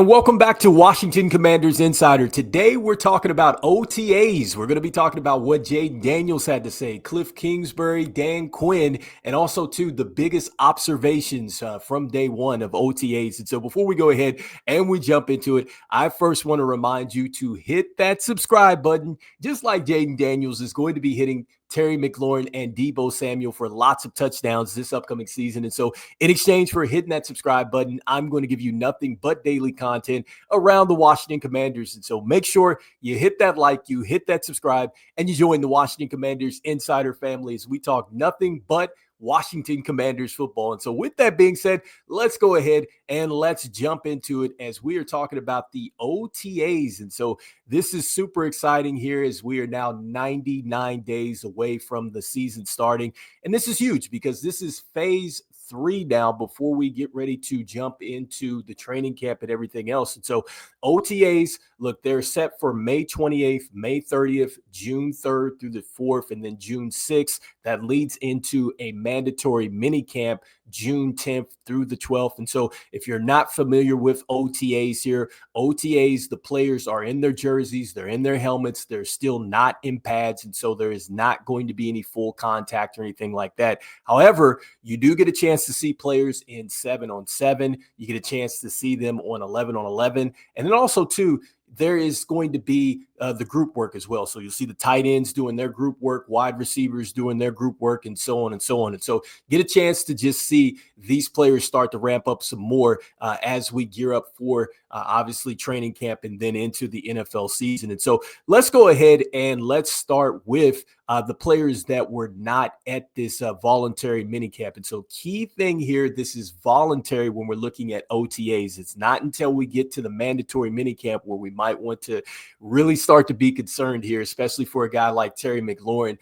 And welcome back to Washington Commanders Insider. Today we're talking about OTAs. We're going to be talking about what Jayden Daniels had to say, Kliff Kingsbury, Dan Quinn, and also too the biggest observations from day one of OTAs. And so before we go ahead and we jump into it, I first want to remind you to hit that subscribe button, just like Jayden Daniels is going to be hitting Terry McLaurin and Deebo Samuel for lots of touchdowns this upcoming season. And so in exchange for hitting that subscribe button, I'm going to give you nothing but daily content around the Washington Commanders. And so make sure you hit that like, you hit that subscribe, and you join the Washington Commanders Insider family as we talk nothing but Washington Commanders football. And so with that being said, let's go ahead and let's jump into it as we are talking about the OTAs. And so this is super exciting here as we are now 99 days away from the season starting. And this is huge because this is phase 3 now before we get ready to jump into the training camp and everything else. And so OTAs, look, they're set for May 28th, May 30th, June 3rd through the 4th, and then June 6th. That leads into a mandatory mini camp June 10th through the 12th. And so if you're not familiar with OTAs here, OTAs, the players are in their jerseys, they're in their helmets, they're still not in pads. And so there is not going to be any full contact or anything like that. However, you do get a chance to see players in 7-on-7. You get a chance to see them on 11-on-11. And then also too, there is going to be the group work as well. So you'll see the tight ends doing their group work, wide receivers doing their group work, and so on and so on. And so get a chance to just see these players start to ramp up some more as we gear up for obviously training camp and then into the NFL season. And so let's go ahead and let's start with the players that were not at this voluntary minicamp. And so key thing here, this is voluntary when we're looking at OTAs. It's not until we get to the mandatory minicamp where we might want to really start to be concerned here, especially for a guy like Terry McLaurin,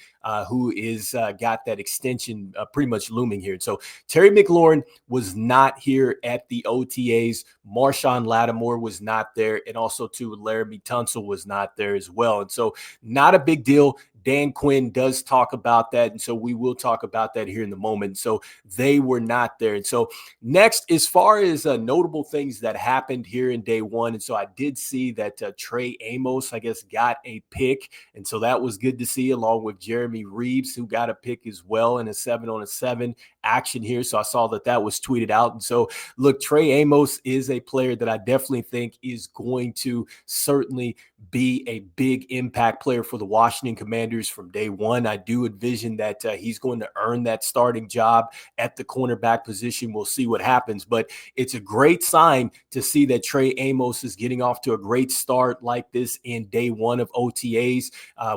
who is got that extension pretty much looming here. So Terry McLaurin was not here at the OTAs. Marshawn Lattimore was not there. And also too, Laramie Tunsil was not there as well. And so not a big deal. Dan Quinn does talk about that, and so we will talk about that here in the moment. So they were not there. And so next, as far as notable things that happened here in day one, and so I did see that Trey Amos, I guess, got a pick, and so that was good to see, along with Jeremy Reeves, who got a pick as well in a 7-on-7 action here. So I saw that that was tweeted out. And so look, Trey Amos is a player that I definitely think is going to certainly be a big impact player for the Washington Commanders from day one. I do envision that he's going to earn that starting job at the cornerback position. We'll see what happens, but it's a great sign to see that Trey Amos is getting off to a great start like this in day one of OTAs.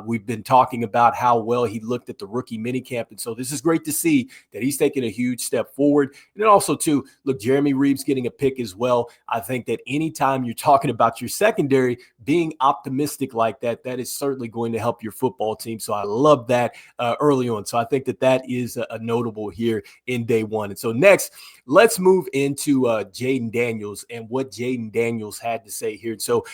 We've been talking about how well he looked at the rookie minicamp, and so this is great to see that he's taking a huge step forward. And then also too, look, Jeremy Reeves getting a pick as well. I think that anytime you're talking about your secondary being optimistic like that, that is certainly going to help your football team. So I love that early on. So I think that that is a notable here in day one. And so next, let's move into Jayden Daniels and what Jayden Daniels had to say here. And so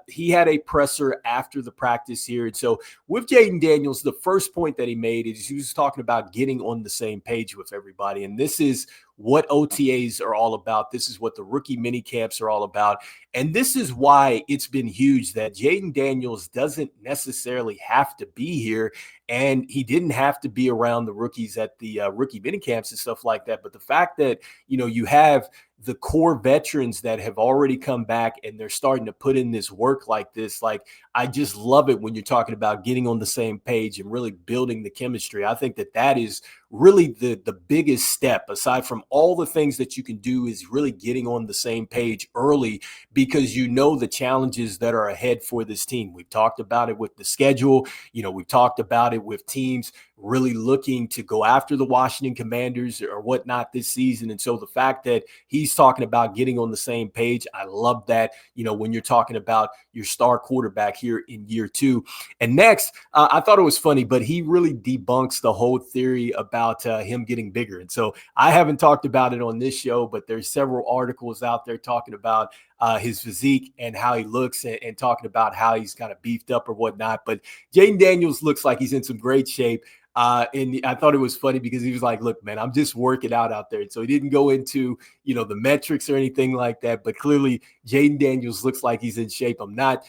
he had a presser after the practice here. And so with Jayden Daniels, the first point that he made is he was talking about getting on the same page with everybody. And this is what OTAs are all about. This is what the rookie mini camps are all about. And this is why it's been huge that Jayden Daniels doesn't necessarily have to be here. And he didn't have to be around the rookies at the rookie mini camps and stuff like that. But the fact that, you know, you have the core veterans that have already come back and they're starting to put in this work like this, like, I just love it when you're talking about getting on the same page and really building the chemistry. I think that that is really the biggest step, aside from all the things that you can do, is really getting on the same page early, because you know the challenges that are ahead for this team. We've talked about it with the schedule. You know, we've talked about it with teams really looking to go after the Washington Commanders or whatnot this season. And so the fact that he's talking about getting on the same page, I love that, you know, when you're talking about your star quarterback here in year 2. And next, I thought it was funny, but he really debunks the whole theory about him getting bigger. And so I haven't talked about it on this show, but there's several articles out there talking about his physique and how he looks, and talking about how he's kind of beefed up or whatnot. But Jayden Daniels looks like he's in some great shape. And I thought it was funny because he was like, look, man, I'm just working out there. And so he didn't go into, the metrics or anything like that. But clearly, Jayden Daniels looks like he's in shape. I'm not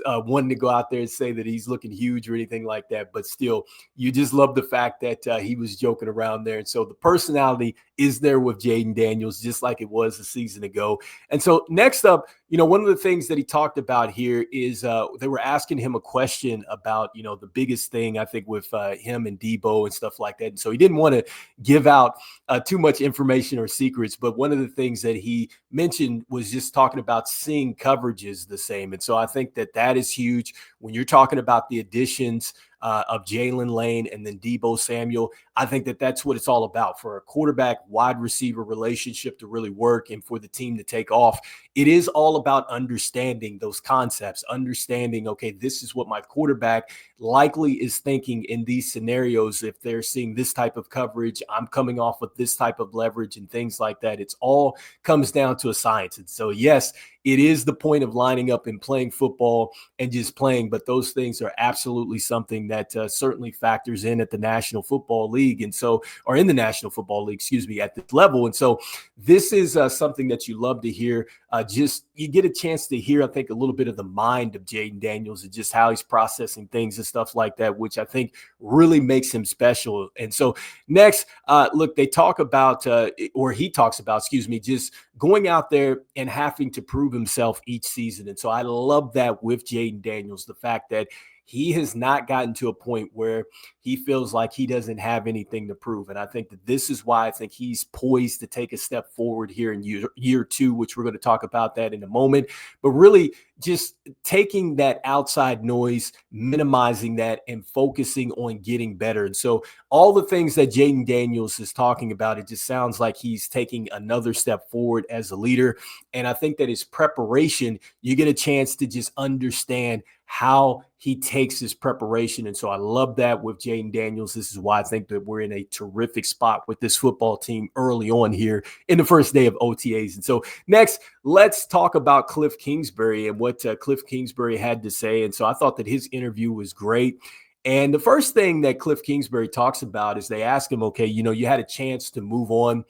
wanting to go out there and say that he's looking huge or anything like that. But still, you just love the fact that he was joking around there. And so the personality is there with Jayden Daniels, just like it was a season ago. And so next up, one of the things that he talked about here is they were asking him a question about, the biggest thing, I think, with him and Debo and stuff like that. And so he didn't want to give out too much information or secrets. But one of the things that he mentioned was just talking about seeing coverages the same. And so I think that is huge when you're talking about the additions of Jalen Lane and then Debo Samuel. I think that's what it's all about for a quarterback wide receiver relationship to really work and for the team to take off. It is all about understanding those concepts, understanding, okay, this is what my quarterback likely is thinking in these scenarios. If they're seeing this type of coverage, I'm coming off with this type of leverage and things like that. It's all comes down to a science. And so, yes, it is the point of lining up and playing football and just playing, but those things are absolutely something that certainly factors in at the National Football League. And so, or in the National Football League, at this level. And so this is something that you love to hear. Just you get a chance to hear, I think, a little bit of the mind of Jayden Daniels and just how he's processing things and stuff like that, which I think really makes him special. And so next, look, they talk about, or he talks about, just going out there and having to prove himself each season. And so I love that with Jayden Daniels, the fact that he has not gotten to a point where he feels like he doesn't have anything to prove. And I think that this is why I think he's poised to take a step forward here in year two, which we're going to talk about that in a moment. But really just taking that outside noise, minimizing that, and focusing on getting better. And so all the things that Jayden Daniels is talking about, it just sounds like he's taking another step forward as a leader. And I think that his preparation, you get a chance to just understand how he takes his preparation. And so I love that with Jayden Daniels. This is why I think that we're in a terrific spot with this football team early on here in the first day of OTAs. And so next, let's talk about Kliff Kingsbury and what Kliff Kingsbury had to say. And so I thought that his interview was great. And the first thing that Kliff Kingsbury talks about is they ask him, okay, you had a chance to move on,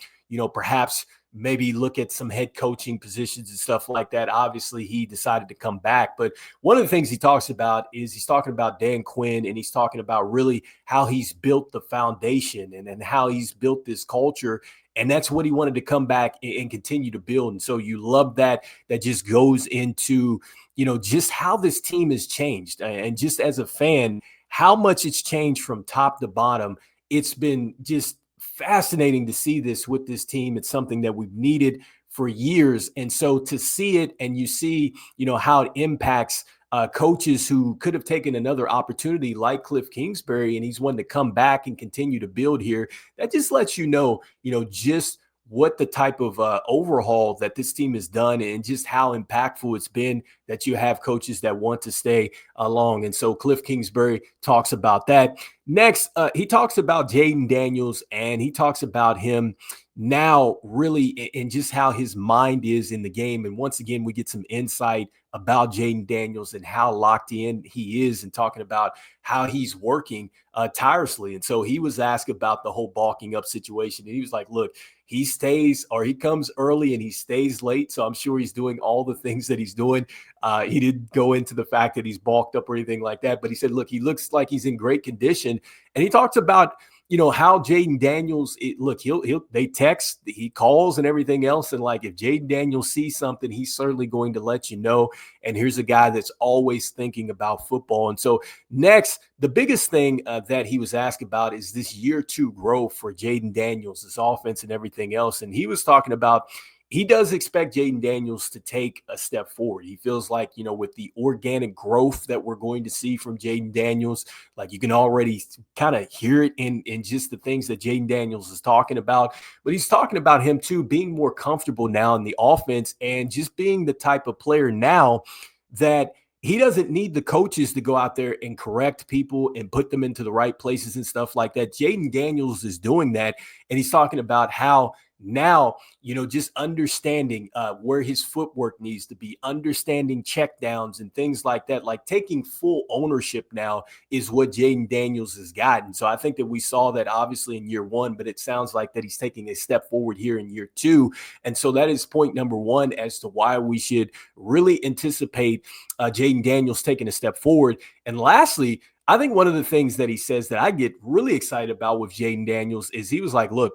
perhaps maybe look at some head coaching positions and stuff like that. Obviously, he decided to come back. But one of the things he talks about is he's talking about Dan Quinn, and he's talking about really how he's built the foundation and how he's built this culture. And that's what he wanted to come back and continue to build. And so you love that just goes into, just how this team has changed. And just as a fan, how much it's changed from top to bottom. It's been just fascinating to see this with this team. It's something that we've needed for years. And so to see it, and you see, how it impacts coaches who could have taken another opportunity like Kliff Kingsbury, and he's wanting to come back and continue to build here. That just lets you know, just what the type of overhaul that this team has done and just how impactful it's been that you have coaches that want to stay along. And so Kliff Kingsbury talks about that. Next, he talks about Jayden Daniels, and he talks about him now really and just how his mind is in the game. And once again, we get some insight about Jayden Daniels and how locked in he is, and talking about how he's working tirelessly. And so he was asked about the whole balking up situation, and he was like, look, he comes early and he stays late. So I'm sure he's doing all the things that he's doing. He didn't go into the fact that he's balked up or anything like that, but he said, look, he looks like he's in great condition. And he talks about, how Jayden Daniels, they text, he calls and everything else. And like, if Jayden Daniels sees something, he's certainly going to let you know. And here's a guy that's always thinking about football. And so next, the biggest thing that he was asked about is this year two growth for Jayden Daniels, this offense and everything else. And he was talking about, he does expect Jayden Daniels to take a step forward. He feels like, with the organic growth that we're going to see from Jayden Daniels, like you can already kind of hear it in just the things that Jayden Daniels is talking about. But he's talking about him too being more comfortable now in the offense and just being the type of player now that he doesn't need the coaches to go out there and correct people and put them into the right places and stuff like that. Jayden Daniels is doing that. And he's talking about how now, just understanding where his footwork needs to be, understanding check downs and things like that, like taking full ownership now is what Jayden Daniels has gotten. So I think that we saw that obviously in year one, but it sounds like that he's taking a step forward here in year two. And so that is point number one as to why we should really anticipate Jayden Daniels taking a step forward. And lastly, I think one of the things that he says that I get really excited about with Jayden Daniels is he was like, look,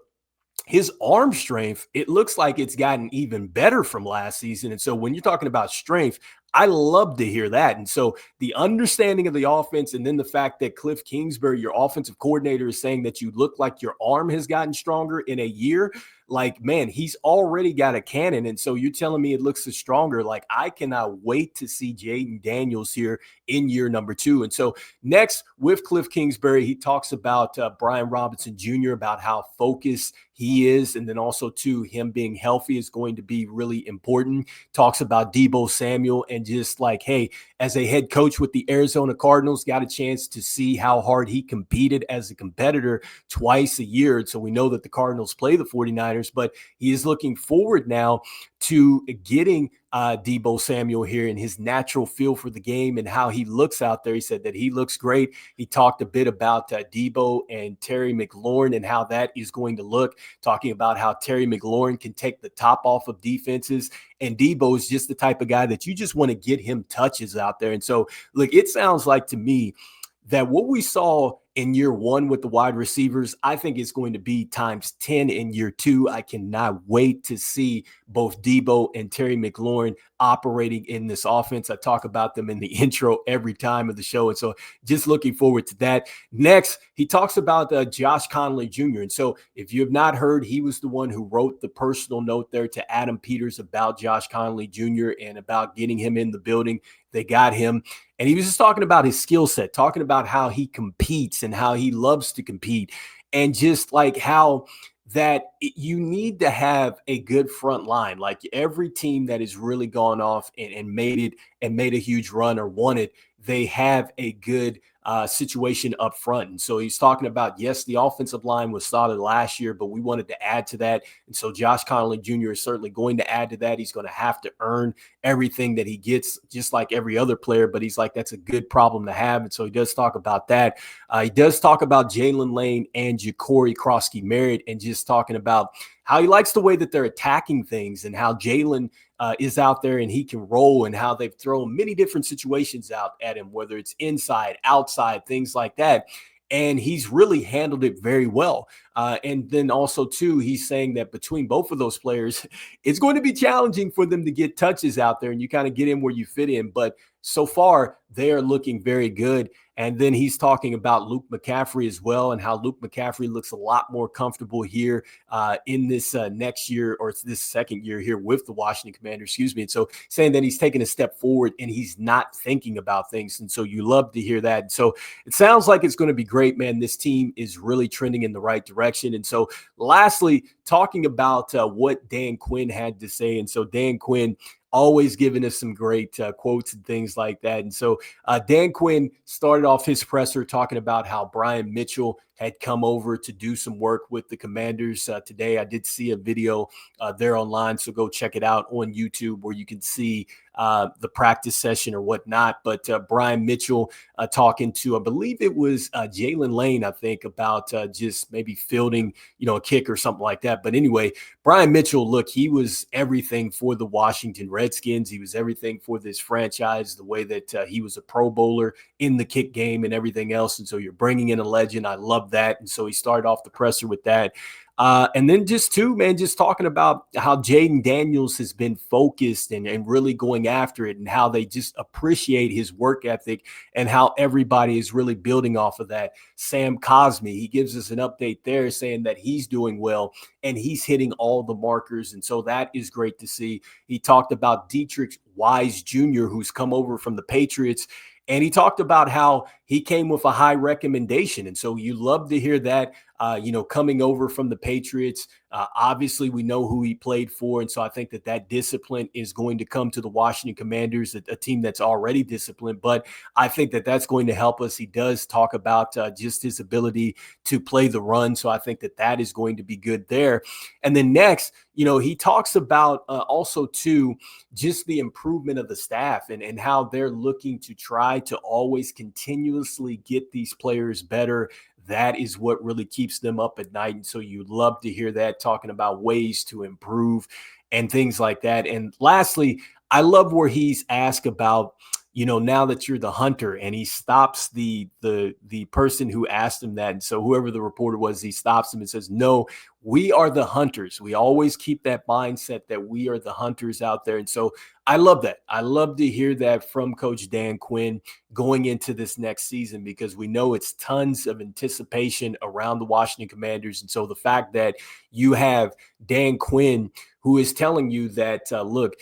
his arm strength, it looks like it's gotten even better from last season. And so when you're talking about strength, I love to hear that. And so the understanding of the offense, and then the fact that Kliff Kingsbury, your offensive coordinator, is saying that you look like your arm has gotten stronger in a year. Like, man, he's already got a cannon. And so you're telling me it looks stronger. Like, I cannot wait to see Jayden Daniels here in year number two. And so next with Kliff Kingsbury, he talks about Brian Robinson Jr., about how focused he is. And then also too, him being healthy is going to be really important. Talks about Deebo Samuel and just like, hey, as a head coach with the Arizona Cardinals, got a chance to see how hard he competed as a competitor twice a year. And so we know that the Cardinals play the 49ers, but he is looking forward now to getting Deebo Samuel here and his natural feel for the game and how he looks out there. He said that he looks great. He talked a bit about Deebo and Terry McLaurin and how that is going to look, talking about how Terry McLaurin can take the top off of defenses. And Deebo is just the type of guy that you just want to get him touches out there. And so, look, it sounds like to me that what we saw in year one with the wide receivers, I think it's going to be times 10 in year two. I cannot wait to see both Deebo and Terry McLaurin operating in this offense. I talk about them in the intro every time of the show. And so just looking forward to that. Next, he talks about Josh Connolly Jr. And so if you have not heard, he was the one who wrote the personal note there to Adam Peters about Josh Connolly Jr. and about getting him in the building. They got him. And he was just talking about his skill set, talking about how he competes and how he loves to compete, and just like how that you need to have a good front line. Like every team that has really gone off and made it and made a huge run or won it, they have a good situation up front. And so he's talking about, yes, the offensive line was solid last year, but we wanted to add to that. And so Josh Connolly Jr. is certainly going to add to that. He's going to have to earn everything that he gets, just like every other player. But he's like, that's a good problem to have. And so he does talk about that. He does talk about Jalen Lane and Ja'Cory Krosky-Merritt, and just talking about how he likes the way that they're attacking things and how Jalen is out there and he can roll, and how they've thrown many different situations out at him, whether it's inside, outside, things like that. And he's really handled it very well. And then also, too, he's saying that between both of those players, it's going to be challenging for them to get touches out there, and you kind of get in where you fit in. But so far, they are looking very good. And then he's talking about Luke McCaffrey as well, and how Luke McCaffrey looks a lot more comfortable here in this next year, or this second year here with the Washington Commanders, And so saying that he's taking a step forward and he's not thinking about things. And so you love to hear that. And so it sounds like it's going to be great, man. This team is really trending in the right direction. And so lastly, talking about what Dan Quinn had to say. And so Dan Quinn always giving us some great quotes and things like that. And so Dan Quinn started off his presser talking about how Brian Mitchell had come over to do some work with the Commanders today. I did see a video there online, so go check it out on YouTube where you can see the practice session or whatnot. But Brian Mitchell talking to, I believe it was Jalen Lane, I think, about just maybe fielding, a kick or something like that. But anyway, Brian Mitchell, look, he was everything for the Washington Redskins. He was everything for this franchise, the way that he was a Pro Bowler in the kick game and everything else. And so you're bringing in a legend. I love that. And so he started off the presser with that. And then just talking about how Jayden Daniels has been focused and really going after it, and how they just appreciate his work ethic, and how everybody is really building off of that. Sam Cosme, he gives us an update there saying that he's doing well and he's hitting all the markers. And so that is great to see. He talked about Dietrich Wise Jr., who's come over from the Patriots. And he talked about how he came with a high recommendation. And so you love to hear that, coming over from the Patriots. Obviously, we know who he played for. And so I think that discipline is going to come to the Washington Commanders, a team that's already disciplined. But I think that's going to help us. He does talk about just his ability to play the run. So I think that is going to be good there. And then next, he talks about also, too, just the improvement of the staff and how they're looking to try to always continuously get these players better. That is what really keeps them up at night. And so you love to hear that, talking about ways to improve and things like that. And lastly, I love where he's asked about, now that you're the hunter, and he stops the person who asked him that. And so whoever the reporter was, he stops him and says, no, we are the hunters. We always keep that mindset that we are the hunters out there. And so I love that. I love to hear that from Coach Dan Quinn going into this next season, because we know it's tons of anticipation around the Washington Commanders. And so the fact that you have Dan Quinn, who is telling you that, look,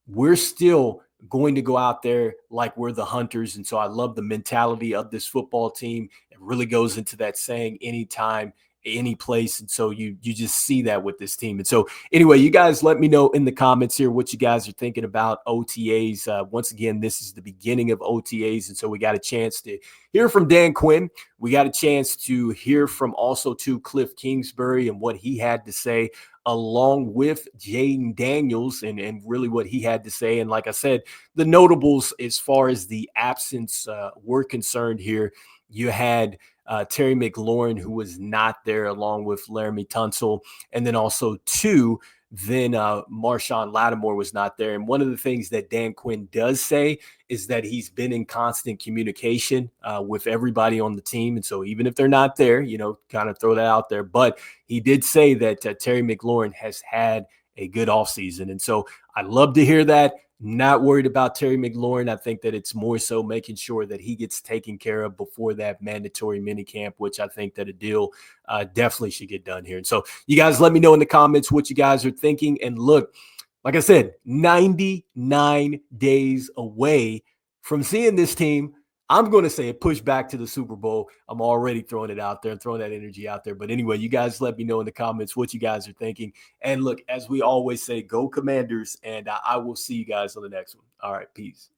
we're still going to go out there like we're the hunters. And so I love the mentality of this football team. It really goes into that saying, anytime, any place. And so you just see that with this team. And so anyway, you guys let me know in the comments here what you guys are thinking about OTAs. Once again, this is the beginning of OTAs. And so we got a chance to hear from Dan Quinn. We got a chance to hear from also to Kliff Kingsbury and what he had to say, along with Jayden Daniels and really what he had to say. And like I said, the notables as far as the absence were concerned here, you had Terry McLaurin, who was not there, along with Laramie Tunsil. And then also Marshawn Lattimore was not there. And one of the things that Dan Quinn does say is that he's been in constant communication with everybody on the team. And so even if they're not there, kind of throw that out there. But he did say that Terry McLaurin has had a good offseason. And so I love to hear that. Not worried about Terry McLaurin. I think that it's more so making sure that he gets taken care of before that mandatory minicamp, which I think that a deal definitely should get done here. And so you guys let me know in the comments what you guys are thinking. And look, like I said, 99 days away from seeing this team. I'm going to say a push back to the Super Bowl. I'm already throwing it out there and throwing that energy out there. But anyway, you guys let me know in the comments what you guys are thinking. And look, as we always say, go Commanders, and I will see you guys on the next one. All right, peace.